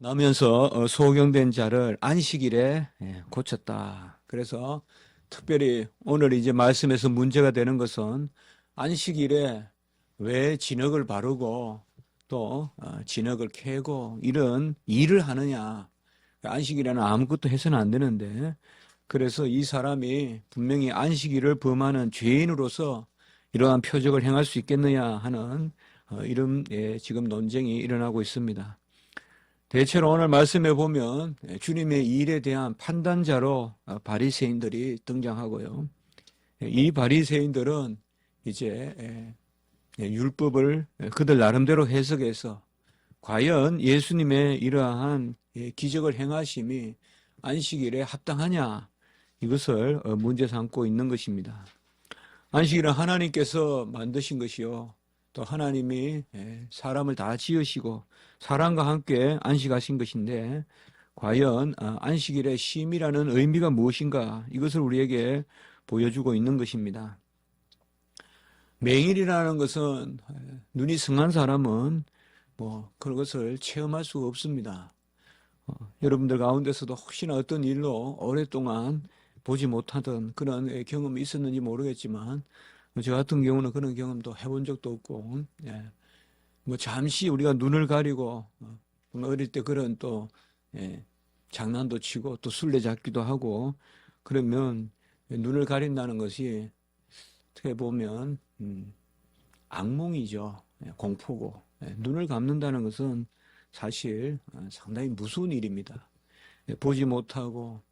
나면서 소경된 자를 안식일에 고쳤다. 그래서 특별히 오늘 이제 말씀에서 문제가 되는 것은 안식일에 왜 진흙을 바르고 또 진흙을 캐고 이런 일을 하느냐. 안식일에는 아무것도 해서는 안 되는데, 그래서 이 사람이 분명히 안식일을 범하는 죄인으로서 이러한 표적을 행할 수 있겠느냐 하는 이런 지금 논쟁이 일어나고 있습니다. 대체로 오늘 말씀에 보면 주님의 일에 대한 판단자로 바리새인들이 등장하고요. 이 바리새인들은 이제 율법을 그들 나름대로 해석해서 과연 예수님의 이러한 기적을 행하심이 안식일에 합당하냐, 이것을 문제 삼고 있는 것입니다. 안식일은 하나님께서 만드신 것이요, 또 하나님이 사람을 다 지으시고 사람과 함께 안식하신 것인데, 과연 안식일의 쉼이라는 의미가 무엇인가, 이것을 우리에게 보여주고 있는 것입니다. 맹일이라는 것은 눈이 성한 사람은 그런 것을 체험할 수가 없습니다. 여러분들 가운데서도 혹시나 어떤 일로 오랫동안 보지 못하던 그런 경험이 있었는지 모르겠지만, 저 같은 경우는 그런 경험도 해본 적도 없고, 잠시 우리가 눈을 가리고, 어릴 때 그런 또, 장난도 치고, 또 술래잡기도 하고, 그러면 눈을 가린다는 것이 어떻게 보면, 악몽이죠. 공포고. 눈을 감는다는 것은 사실 상당히 무서운 일입니다. 보지 못하고,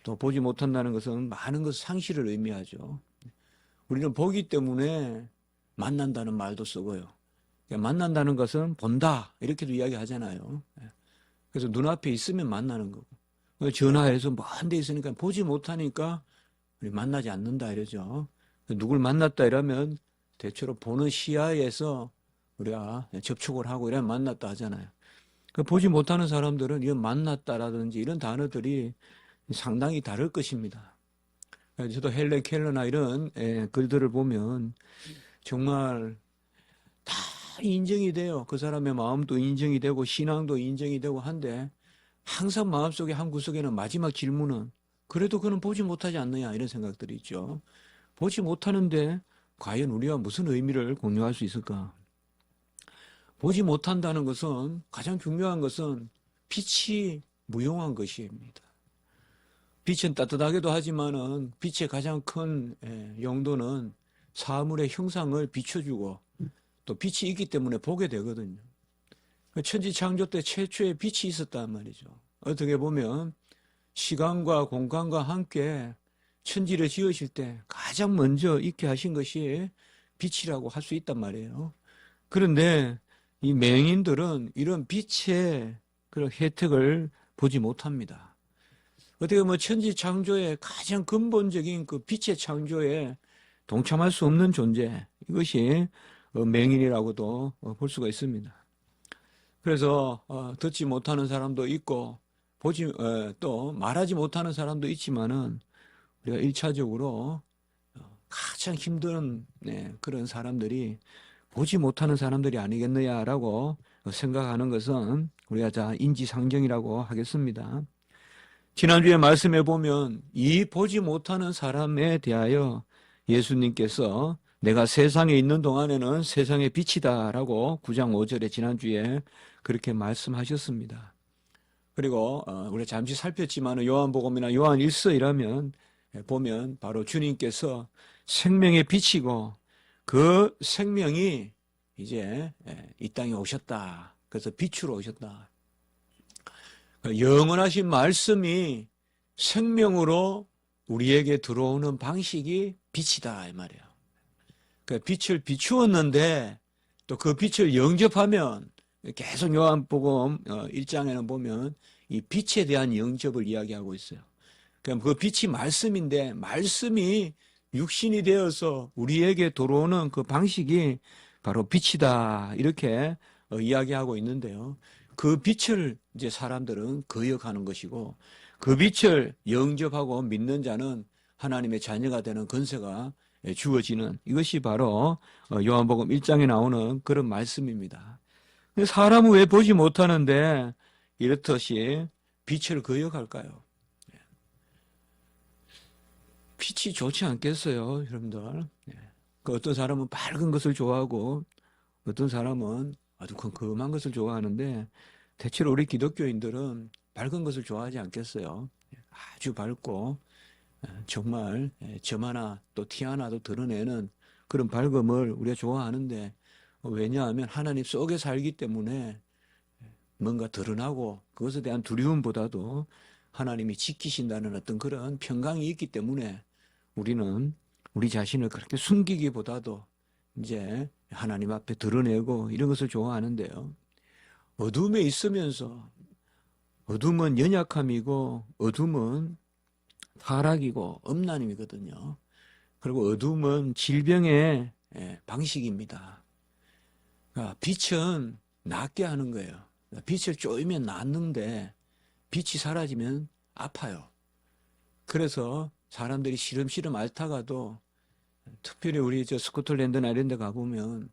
또 보지 못한다는 것은 많은 것 상실을 의미하죠. 우리는 보기 때문에 만난다는 말도 쓰고요. 만난다는 것은 본다, 이렇게도 이야기하잖아요. 그래서 눈앞에 있으면 만나는 거고, 전화해서 먼 데 있으니까 보지 못하니까 우리 만나지 않는다 이러죠. 누굴 만났다 이러면 대체로 보는 시야에서 우리가 접촉을 하고 이러면 만났다 하잖아요. 보지 못하는 사람들은 이런 만났다라든지 이런 단어들이 상당히 다를 것입니다. 저도 헬렌 켈러나 이런 글들을 보면 정말 다 인정이 돼요. 그 사람의 마음도 인정이 되고 신앙도 인정이 되고 한데, 항상 마음속에 한 구석에는 마지막 질문은, 그래도 그는 보지 못하지 않느냐, 이런 생각들이 있죠. 보지 못하는데 과연 우리와 무슨 의미를 공유할 수 있을까? 보지 못한다는 것은, 가장 중요한 것은 빛이 무용한 것입니다. 빛은 따뜻하기도 하지만은 빛의 가장 큰 용도는 사물의 형상을 비춰주고, 또 빛이 있기 때문에 보게 되거든요. 천지 창조 때 최초의 빛이 있었단 말이죠. 어떻게 보면 시간과 공간과 함께 천지를 지으실 때 가장 먼저 있게 하신 것이 빛이라고 할 수 있단 말이에요. 그런데 이 맹인들은 이런 빛의 그런 혜택을 보지 못합니다. 어떻게 보면 천지 창조의 가장 근본적인 그 빛의 창조에 동참할 수 없는 존재, 이것이 맹인이라고도 볼 수가 있습니다. 그래서 듣지 못하는 사람도 있고 또 말하지 못하는 사람도 있지만은, 우리가 1차적으로 가장 힘든 그런 사람들이 보지 못하는 사람들이 아니겠느냐라고 생각하는 것은 우리가 자 인지상정이라고 하겠습니다. 지난주에 말씀해 보면 이 보지 못하는 사람에 대하여 예수님께서 내가 세상에 있는 동안에는 세상의 빛이다라고 9장 5절에 지난주에 그렇게 말씀하셨습니다. 그리고 우리가 잠시 살폈지만 요한복음이나 요한 1서이라면 보면 바로 주님께서 생명의 빛이고 그 생명이 이제 이 땅에 오셨다. 그래서 빛으로 오셨다. 영원하신 말씀이 생명으로 우리에게 들어오는 방식이 빛이다 이 말이에요. 그 빛을 비추었는데 또 그 빛을 영접하면, 계속 요한복음 1장에는 보면 이 빛에 대한 영접을 이야기하고 있어요. 그럼 그 빛이 말씀인데, 말씀이 육신이 되어서 우리에게 들어오는 그 방식이 바로 빛이다, 이렇게 이야기하고 있는데요. 그 빛을 이제 사람들은 거역하는 것이고, 그 빛을 영접하고 믿는 자는 하나님의 자녀가 되는 권세가 주어지는, 이것이 바로 요한복음 1장에 나오는 그런 말씀입니다. 사람은 왜 보지 못하는데 이렇듯이 빛을 거역할까요? 빛이 좋지 않겠어요, 여러분들? 그 어떤 사람은 밝은 것을 좋아하고 어떤 사람은 아주 컴컴한 것을 좋아하는데 대체로 우리 기독교인들은 밝은 것을 좋아하지 않겠어요? 아주 밝고 정말 점 하나 또 티 하나도 드러내는 그런 밝음을 우리가 좋아하는데 왜냐하면 하나님 속에 살기 때문에 뭔가 드러나고 그것에 대한 두려움보다도 하나님이 지키신다는 어떤 그런 평강이 있기 때문에 우리는 우리 자신을 그렇게 숨기기보다도 이제 하나님 앞에 드러내고 이런 것을 좋아하는데요. 어둠에 있으면서 어둠은 연약함이고 어둠은 타락이고 음란임이거든요. 그리고 어둠은 질병의 방식입니다. 그러니까 빛은 낫게 하는 거예요. 빛을 쪼이면 낫는데 빛이 사라지면 아파요. 그래서 사람들이 시름시름 앓다가도 특별히 우리 저 스코틀랜드나 이런 데 가보면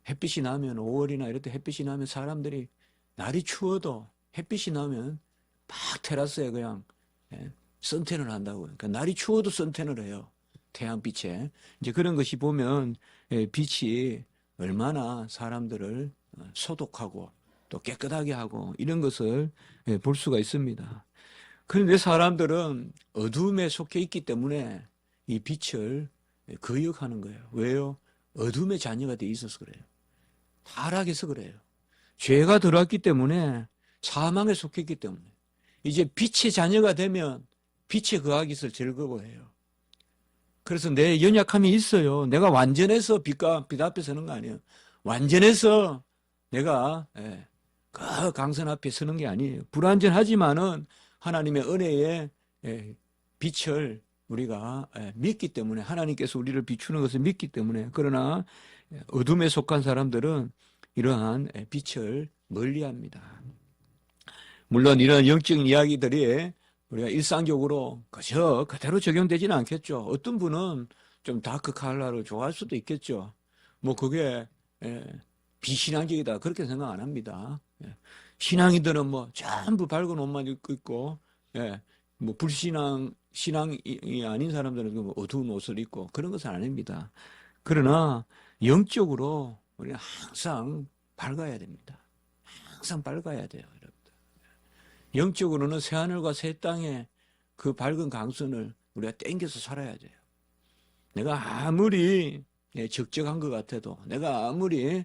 햇빛이 나면 5월이나 이럴 때 햇빛이 나면 사람들이 날이 추워도 햇빛이 나면 막 테라스에 그냥 선탠을 한다고요. 그러니까 날이 추워도 선탠을 해요. 태양빛에. 이제 그런 것이 보면 빛이 얼마나 사람들을 소독하고 또 깨끗하게 하고 이런 것을 볼 수가 있습니다. 그런데 사람들은 어둠에 속해 있기 때문에 이 빛을 거역하는 거예요. 왜요? 어둠의 자녀가 돼 있어서 그래요. 타락해서 그래요. 죄가 들어왔기 때문에 사망에 속했기 때문에 이제 빛의 자녀가 되면 빛에 거하기 있을 즐거워해요. 그래서 내 연약함이 있어요. 내가 완전해서 빛 앞에 서는 거 아니에요. 완전해서 내가 그 강선 앞에 서는 게 아니에요. 불완전하지만은 하나님의 은혜의 빛을 우리가 믿기 때문에 하나님께서 우리를 비추는 것을 믿기 때문에 그러나 어둠에 속한 사람들은 이러한 빛을 멀리합니다. 물론 이런 영적인 이야기들이 우리가 일상적으로 그저 그대로 적용되지는 않겠죠. 어떤 분은 좀 다크 컬러를 좋아할 수도 있겠죠. 뭐 그게 비신앙적이다 그렇게 생각 안 합니다. 신앙인들은 뭐 전부 밝은 옷만 입고 있고 뭐 신앙이 아닌 사람들은 뭐 어두운 옷을 입고 그런 것은 아닙니다. 그러나 영적으로 우리는 항상 밝아야 됩니다. 항상 밝아야 돼요, 여러분들. 영적으로는 새하늘과 새 땅의 그 밝은 강선을 우리가 땡겨서 살아야 돼요. 내가 아무리 적적한 것 같아도 내가 아무리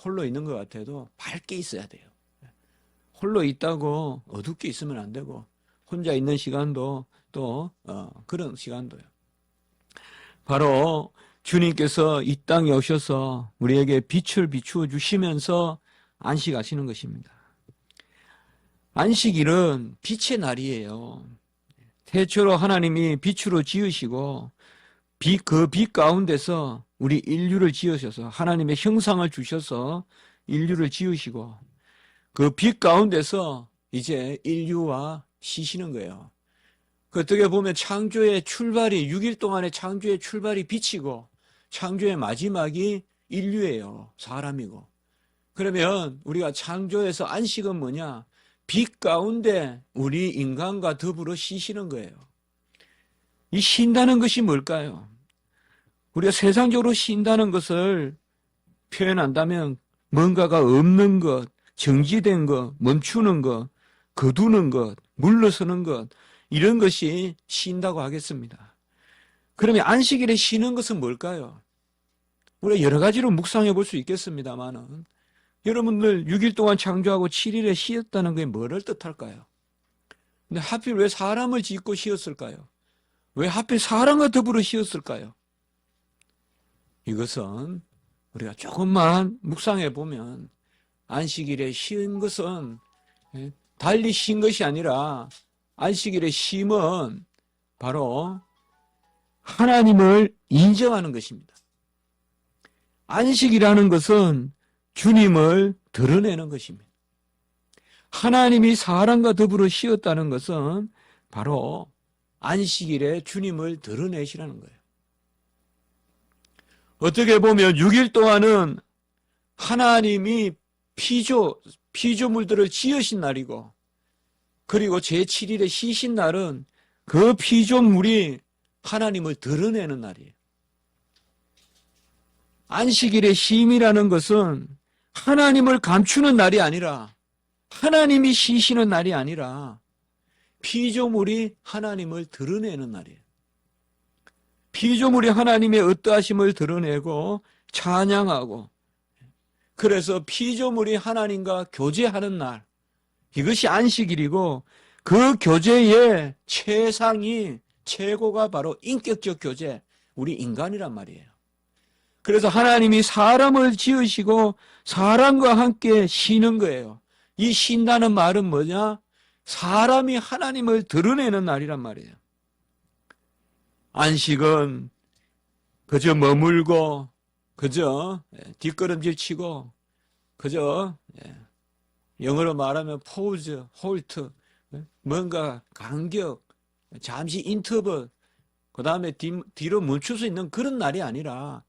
홀로 있는 것 같아도 밝게 있어야 돼요. 홀로 있다고 어둡게 있으면 안 되고 혼자 있는 시간도 또 그런 시간도요. 바로 주님께서 이 땅에 오셔서 우리에게 빛을 비추어 주시면서 안식하시는 것입니다. 안식일은 빛의 날이에요. 태초로 하나님이 빛으로 지으시고 그 빛 가운데서 우리 인류를 지으셔서 하나님의 형상을 주셔서 인류를 지으시고 그 빛 가운데서 이제 인류와 쉬시는 거예요. 어떻게 보면 창조의 출발이 6일 동안의 창조의 출발이 빛이고 창조의 마지막이 인류예요. 사람이고. 그러면 우리가 창조에서 안식은 뭐냐? 빛 가운데 우리 인간과 더불어 쉬시는 거예요. 이 쉰다는 것이 뭘까요? 우리가 세상적으로 쉰다는 것을 표현한다면 뭔가가 없는 것, 정지된 것, 멈추는 것, 거두는 것, 물러서는 것 이런 것이 쉰다고 하겠습니다. 그러면 안식일에 쉬는 것은 뭘까요? 우리가 여러 가지로 묵상해 볼 수 있겠습니다만은 여러분들 6일 동안 창조하고 7일에 쉬었다는 게 뭐를 뜻할까요? 근데 하필 왜 사람을 짓고 쉬었을까요? 왜 하필 사람과 더불어 쉬었을까요? 이것은 우리가 조금만 묵상해 보면 안식일에 쉰 것은 달리 쉰 것이 아니라 안식일의 쉼은 바로 하나님을 인정하는 것입니다. 안식이라는 것은 주님을 드러내는 것입니다. 하나님이 사람과 더불어 쉬었다는 것은 바로 안식일에 주님을 드러내시라는 거예요. 어떻게 보면 6일 동안은 하나님이 피조물들을 지으신 날이고, 그리고 제7일에 쉬신 날은 그 피조물이 하나님을 드러내는 날이에요. 안식일의 쉼이라는 것은 하나님을 감추는 날이 아니라, 하나님이 쉬시는 날이 아니라 피조물이 하나님을 드러내는 날이에요. 피조물이 하나님의 어떠하심을 드러내고 찬양하고, 그래서 피조물이 하나님과 교제하는 날, 이것이 안식일이고, 그 교제의 최상이, 최고가 바로 인격적 교제, 우리 인간이란 말이에요. 그래서 하나님이 사람을 지으시고 사람과 함께 쉬는 거예요. 이 쉰다는 말은 뭐냐? 사람이 하나님을 드러내는 날이란 말이에요. 안식은 그저 머물고, 그저 뒷걸음질 치고, 그저 영어로 말하면 포즈, 홀트, 뭔가 간격, 잠시 인터벌, 그 다음에 뒤로 멈출 수 있는 그런 날이 아니라,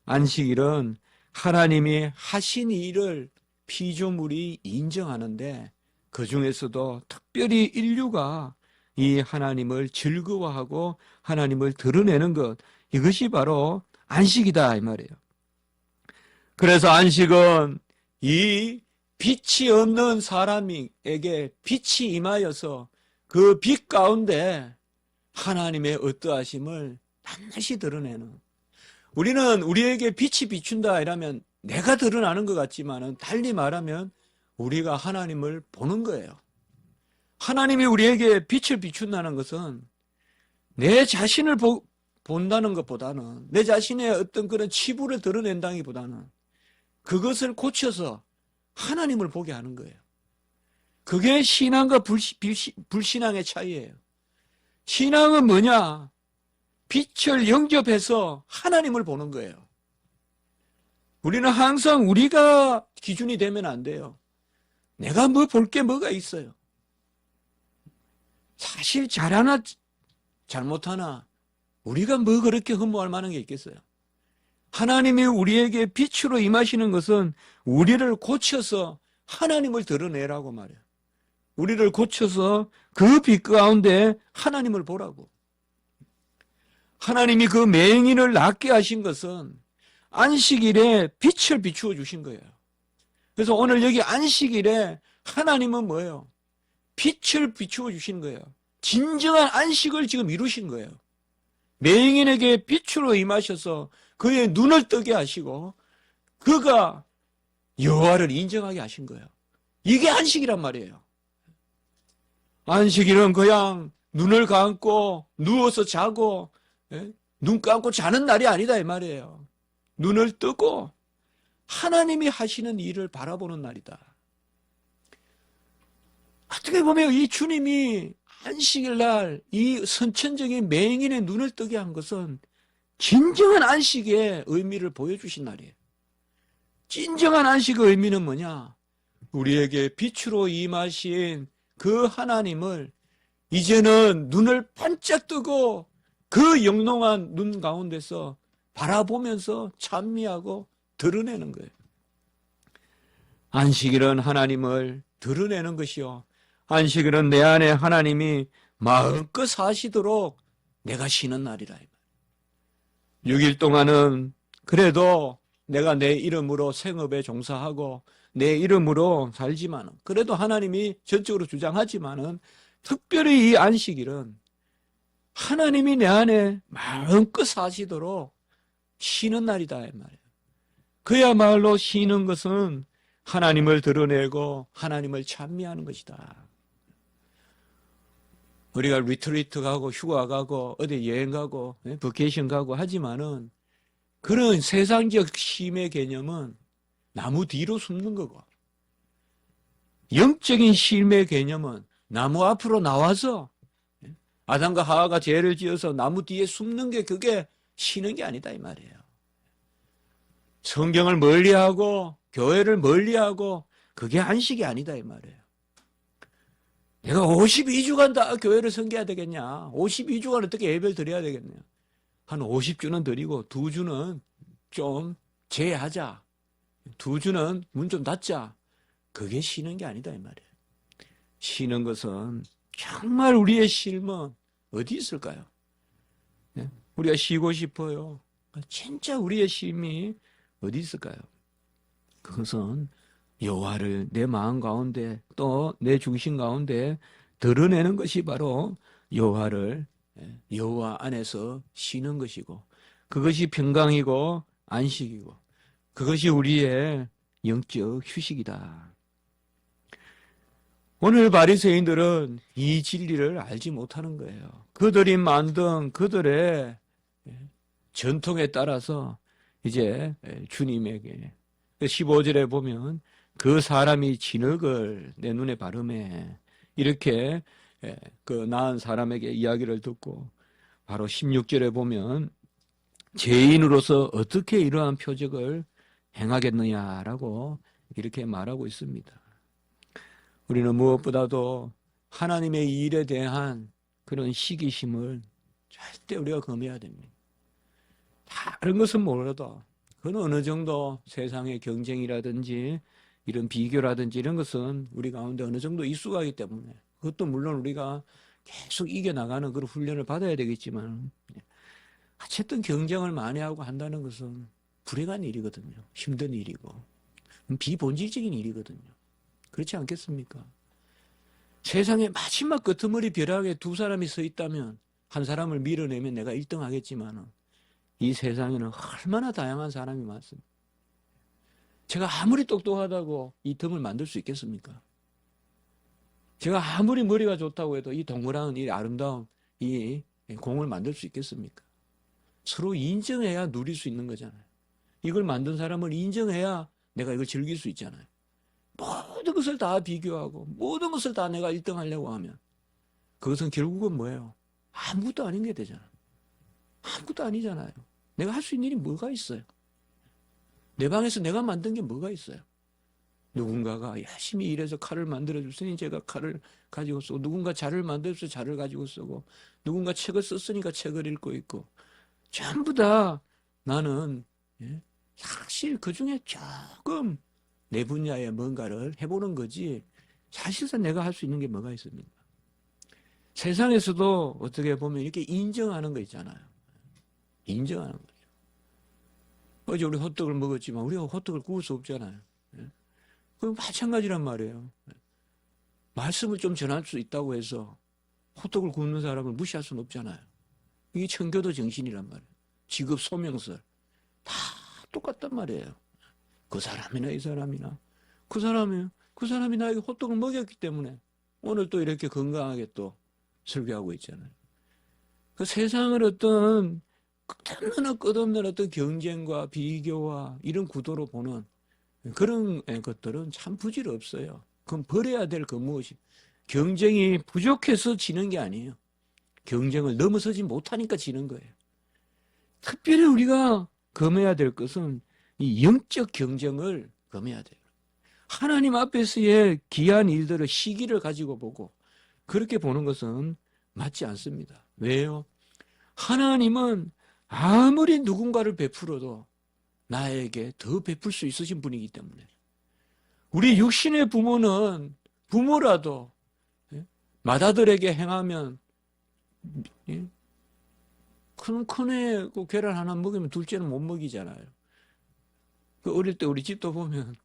안식일은 하나님이 하신 일을 피조물이 인정하는데, 그 중에서도 특별히 인류가 이 하나님을 즐거워하고 하나님을 드러내는 것, 이것이 바로 안식이다 이 말이에요. 그래서 안식은 이 빛이 없는 사람에게 빛이 임하여서 그 빛 가운데 하나님의 어떠하심을 반드시 드러내는, 우리는 우리에게 빛이 비춘다 이러면 내가 드러나는 것 같지만은, 달리 말하면 우리가 하나님을 보는 거예요. 하나님이 우리에게 빛을 비춘다는 것은 내 자신을 본다는 것보다는, 내 자신의 어떤 그런 치부를 드러낸다기보다는 그것을 고쳐서 하나님을 보게 하는 거예요. 그게 신앙과 불신앙의 차이예요. 신앙은 뭐냐? 빛을 영접해서 하나님을 보는 거예요. 우리는 항상 우리가 기준이 되면 안 돼요. 내가 뭐 볼 게 뭐가 있어요. 사실 잘하나 잘못하나 우리가 뭐 그렇게 흠모할 만한 게 있겠어요. 하나님이 우리에게 빛으로 임하시는 것은 우리를 고쳐서 하나님을 드러내라고 말해요. 우리를 고쳐서 그 빛 가운데 하나님을 보라고. 하나님이 그 맹인을 낫게 하신 것은 안식일에 빛을 비추어 주신 거예요. 그래서 오늘 여기 안식일에 하나님은 뭐예요? 빛을 비추어 주신 거예요. 진정한 안식을 지금 이루신 거예요. 맹인에게 빛으로 임하셔서 그의 눈을 뜨게 하시고 그가 여호와를 인정하게 하신 거예요. 이게 안식이란 말이에요. 안식일은 그냥 눈을 감고 누워서 자고 눈 감고 자는 날이 아니다 이 말이에요. 눈을 뜨고 하나님이 하시는 일을 바라보는 날이다. 어떻게 보면 이 주님이 안식일 날 이 선천적인 맹인의 눈을 뜨게 한 것은 진정한 안식의 의미를 보여주신 날이에요. 진정한 안식의 의미는 뭐냐? 우리에게 빛으로 임하신 그 하나님을 이제는 눈을 반짝 뜨고 그 영롱한 눈 가운데서 바라보면서 찬미하고 드러내는 거예요. 안식일은 하나님을 드러내는 것이요. 안식일은 내 안에 하나님이 마음껏 사시도록 내가 쉬는 날이라. 6일 동안은 그래도 내가 내 이름으로 생업에 종사하고 내 이름으로 살지만, 그래도 하나님이 전적으로 주장하지만은 특별히 이 안식일은 하나님이 내 안에 마음껏 사시도록 쉬는 날이다 이 말이에요. 그야말로 쉬는 것은 하나님을 드러내고 하나님을 찬미하는 것이다. 우리가 리트리트 가고 휴가 가고 어디 여행 가고 버케이션 가고 하지만은 그런 세상적 쉼의 개념은 나무 뒤로 숨는 거고, 영적인 쉼의 개념은 나무 앞으로 나와서 아담과 하와가 죄를 지어서 나무 뒤에 숨는 게 그게 쉬는 게 아니다 이 말이에요. 성경을 멀리하고 교회를 멀리하고 그게 안식이 아니다 이 말이에요. 내가 52주간 다 교회를 섬겨야 되겠냐? 52주간 어떻게 예배를 드려야 되겠냐? 한 50주는 드리고 2주는 좀 제외하자. 2주는 문 좀 닫자. 그게 쉬는 게 아니다 이 말이에요. 쉬는 것은 정말 우리의 쉼은 어디 있을까요? 네? 우리가 쉬고 싶어요. 진짜 우리의 쉼이 어디 있을까요? 그것은 여호와를 내 마음 가운데 또 내 중심 가운데 드러내는 것이 바로 여호와를 여호와 안에서 쉬는 것이고 그것이 평강이고 안식이고 그것이 우리의 영적 휴식이다. 오늘 바리새인들은 이 진리를 알지 못하는 거예요. 그들이 만든 그들의 전통에 따라서 이제 주님에게 15절에 보면 그 사람이 진흙을 내 눈에 바르매 이렇게 그 나은 사람에게 이야기를 듣고 바로 16절에 보면 죄인으로서 어떻게 이러한 표적을 행하겠느냐라고 이렇게 말하고 있습니다. 우리는 무엇보다도 하나님의 일에 대한 그런 시기심을 절대 우리가 금해야 됩니다. 다른 것은 몰라도 그건 어느 정도 세상의 경쟁이라든지 이런 비교라든지 이런 것은 우리 가운데 어느 정도 익숙하기 때문에 그것도 물론 우리가 계속 이겨나가는 그런 훈련을 받아야 되겠지만 어쨌든 경쟁을 많이 하고 한다는 것은 불행한 일이거든요. 힘든 일이고 비본질적인 일이거든요. 그렇지 않겠습니까? 세상에 마지막 끄트머리 벼락에 두 사람이 서 있다면 한 사람을 밀어내면 내가 1등 하겠지만 이 세상에는 얼마나 다양한 사람이 많습니다. 제가 아무리 똑똑하다고 이 틈을 만들 수 있겠습니까? 제가 아무리 머리가 좋다고 해도 이 동그란 이 아름다운 이 공을 만들 수 있겠습니까? 서로 인정해야 누릴 수 있는 거잖아요. 이걸 만든 사람을 인정해야 내가 이걸 즐길 수 있잖아요. 모든 것을 다 비교하고 모든 것을 다 내가 1등 하려고 하면 그것은 결국은 뭐예요? 아무것도 아닌 게 되잖아요. 아무것도 아니잖아요. 내가 할 수 있는 일이 뭐가 있어요? 내 방에서 내가 만든 게 뭐가 있어요? 누군가가 열심히 일해서 칼을 만들어줬으니 제가 칼을 가지고 쓰고 누군가 자를 만들어서 자를 가지고 쓰고 누군가 책을 썼으니까 책을 읽고 있고 전부 다 나는 사실 그중에 조금 내 분야에 뭔가를 해보는 거지 사실상 내가 할 수 있는 게 뭐가 있습니까? 세상에서도 어떻게 보면 이렇게 인정하는 거 있잖아요. 인정하는 거죠. 어제 우리 호떡을 먹었지만 우리가 호떡을 구울 수 없잖아요. 그럼 마찬가지란 말이에요. 말씀을 좀 전할 수 있다고 해서 호떡을 굽는 사람을 무시할 수는 없잖아요. 이게 청교도 정신이란 말이에요. 직업 소명설 다 똑같단 말이에요. 그 사람이나 이 사람이나 그 사람이 나에게 호떡을 먹였기 때문에 오늘 또 이렇게 건강하게 또 설교하고 있잖아요. 그 세상을 어떤 끝없는 어떤 경쟁과 비교와 이런 구도로 보는 그런 것들은 참 부질없어요. 그건 버려야 될 그 무엇이 경쟁이 부족해서 지는 게 아니에요. 경쟁을 넘어서지 못하니까 지는 거예요. 특별히 우리가 금해야 될 것은 이 영적 경쟁을 금해야 돼요. 하나님 앞에서의 귀한 일들을 시기를 가지고 보고 그렇게 보는 것은 맞지 않습니다. 왜요? 하나님은 아무리 누군가를 베풀어도 나에게 더 베풀 수 있으신 분이기 때문에 우리 육신의 부모는 부모라도 맏아들에게 행하면 큰애 그 계란 하나 먹으면 둘째는 못 먹이잖아요. 그 어릴 때 우리 집도 보면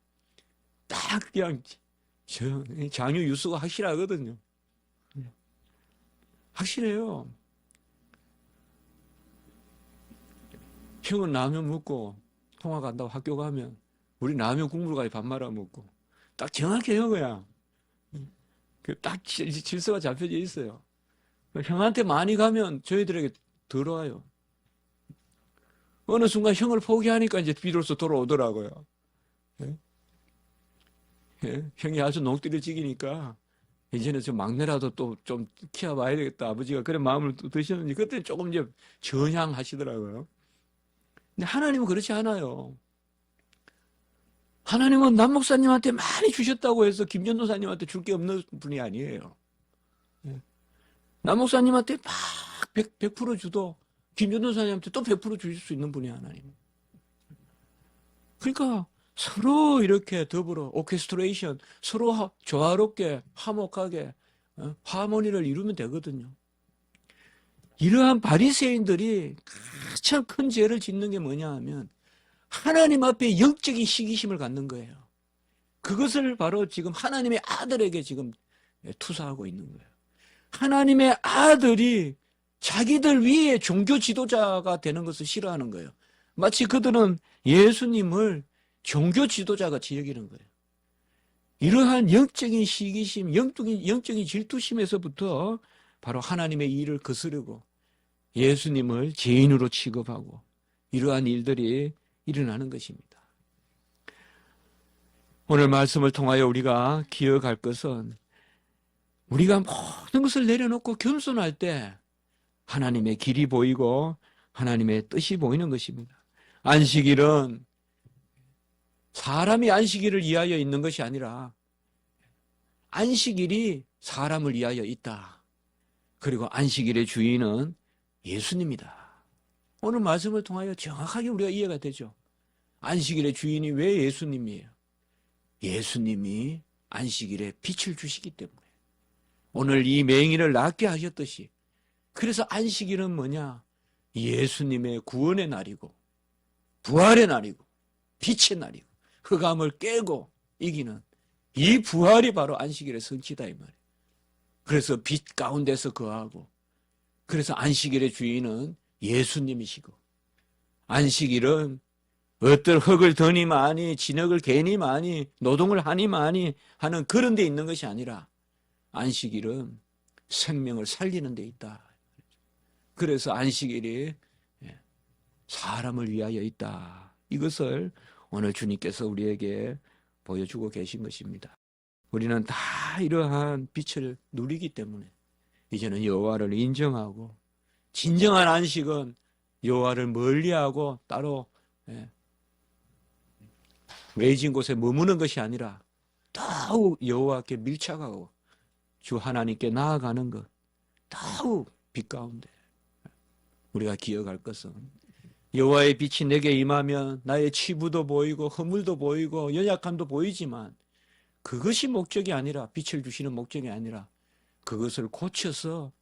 딱 그냥 장유 유수가 확실하거든요. 확실해요. 형은 라면 먹고 통화 간다고 학교 가면 우리 라면 국물 가지고 밥 말아 먹고 딱 정확해요 그냥. 딱 질서가 잡혀져 있어요. 형한테 많이 가면 저희들에게 들어와요. 어느 순간 형을 포기하니까 이제 비로소 돌아오더라고요. 예? 예? 형이 아주 농띠려지기니까 이제는 저 막내라도 또 좀 키워봐야 되겠다. 아버지가 그런 마음을 드셨는지 그때 조금 이제 전향하시더라고요. 근데 하나님은 그렇지 않아요. 하나님은 남 목사님한테 많이 주셨다고 해서 김 전도사님한테 줄 게 없는 분이 아니에요. 남 목사님한테 막 100% 주도 김 전도사님한테 또 100% 주실 수 있는 분이 하나님. 그러니까 서로 이렇게 더불어 오케스트레이션, 서로 조화롭게 화목하게 하모니를 이루면 되거든요. 이러한 바리새인들이 가장 큰 죄를 짓는 게 뭐냐 하면 하나님 앞에 영적인 시기심을 갖는 거예요. 그것을 바로 지금 하나님의 아들에게 지금 투사하고 있는 거예요. 하나님의 아들이 자기들 위에 종교 지도자가 되는 것을 싫어하는 거예요. 마치 그들은 예수님을 종교 지도자같이 여기는 거예요. 이러한 영적인 시기심, 영적인 질투심에서부터 바로 하나님의 일을 거스르고 예수님을 죄인으로 취급하고 이러한 일들이 일어나는 것입니다. 오늘 말씀을 통하여 우리가 기억할 것은 우리가 모든 것을 내려놓고 겸손할 때 하나님의 길이 보이고 하나님의 뜻이 보이는 것입니다. 안식일은 사람이 안식일을 위하여 있는 것이 아니라 안식일이 사람을 위하여 있다. 그리고 안식일의 주인은 예수님이다. 오늘 말씀을 통하여 정확하게 우리가 이해가 되죠. 안식일의 주인이 왜 예수님이에요? 예수님이 안식일에 빛을 주시기 때문에 오늘 이 맹인을 낫게 하셨듯이 그래서 안식일은 뭐냐? 예수님의 구원의 날이고 부활의 날이고 빛의 날이고 흑암을 깨고 이기는 이 부활이 바로 안식일의 성취다 이 말이에요. 그래서 빛 가운데서 거하고 그래서 안식일의 주인은 예수님이시고 안식일은 어떤 흙을 더니 많이 진흙을 개니 많이 노동을 하니 많이 하는 그런 데 있는 것이 아니라 안식일은 생명을 살리는 데 있다. 그래서 안식일이 사람을 위하여 있다. 이것을 오늘 주님께서 우리에게 보여주고 계신 것입니다. 우리는 다 이러한 빛을 누리기 때문에 이제는 여호와를 인정하고 진정한 안식은 여호와를 멀리하고 따로 외진 곳에 머무는 것이 아니라 더욱 여호와께 밀착하고 주 하나님께 나아가는 것, 더욱 빛 가운데 우리가 기억할 것은 여호와의 빛이 내게 임하면 나의 치부도 보이고 허물도 보이고 연약함도 보이지만 그것이 목적이 아니라 빛을 주시는 목적이 아니라 그것을 고쳐서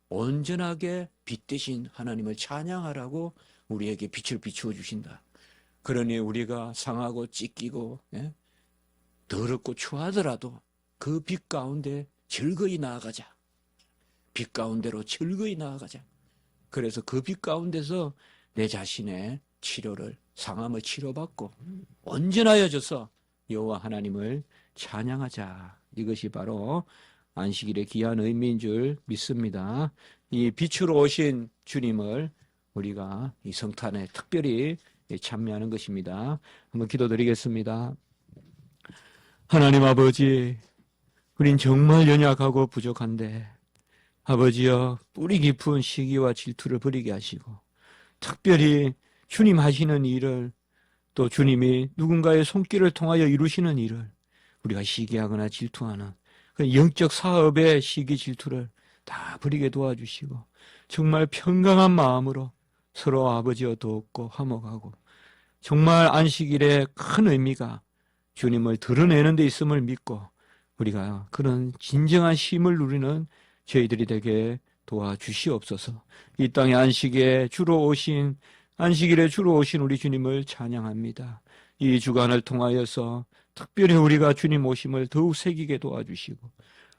온전하게 빛 대신 하나님을 찬양하라고 우리에게 빛을 비추어 주신다. 그러니 우리가 상하고 찢기고 더럽고 추하더라도 그 빛 가운데 즐거이 나아가자. 빛 가운데로 즐거이 나아가자. 그래서 그 빛 가운데서 내 자신의 치료를 상함을 치료받고 온전하여져서 여호와 하나님을 찬양하자. 이것이 바로 안식일의 귀한 의미인 줄 믿습니다. 이 빛으로 오신 주님을 우리가 이 성탄에 특별히 참여하는 것입니다. 한번 기도드리겠습니다. 하나님 아버지, 우린 정말 연약하고 부족한데 아버지여 뿌리 깊은 시기와 질투를 버리게 하시고 특별히 주님 하시는 일을 또 주님이 누군가의 손길을 통하여 이루시는 일을 우리가 시기하거나 질투하는 그 영적 사업의 시기 질투를 다 버리게 도와주시고 정말 평강한 마음으로 서로 아버지와 돕고 화목하고 정말 안식일의 큰 의미가 주님을 드러내는 데 있음을 믿고 우리가 그런 진정한 쉼을 누리는 저희들이 되게 도와주시옵소서. 이 땅의 안식일에 주로 오신 우리 주님을 찬양합니다. 이 주간을 통하여서 특별히 우리가 주님 오심을 더욱 새기게 도와주시고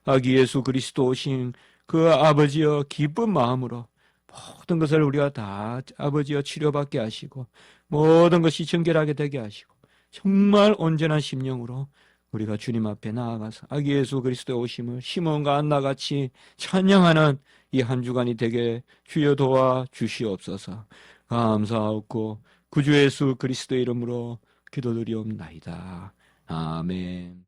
아기 예수 그리스도 오신 그 아버지여 기쁜 마음으로 모든 것을 우리가 다 아버지여 치료받게 하시고 모든 것이 정결하게 되게 하시고 정말 온전한 심령으로 우리가 주님 앞에 나아가서 아기 예수 그리스도의 오심을 시몬과 안나같이 찬양하는 이 한 주간이 되게 주여 도와 주시옵소서. 감사하고 구주 예수 그리스도의 이름으로 기도드리옵나이다. 아멘.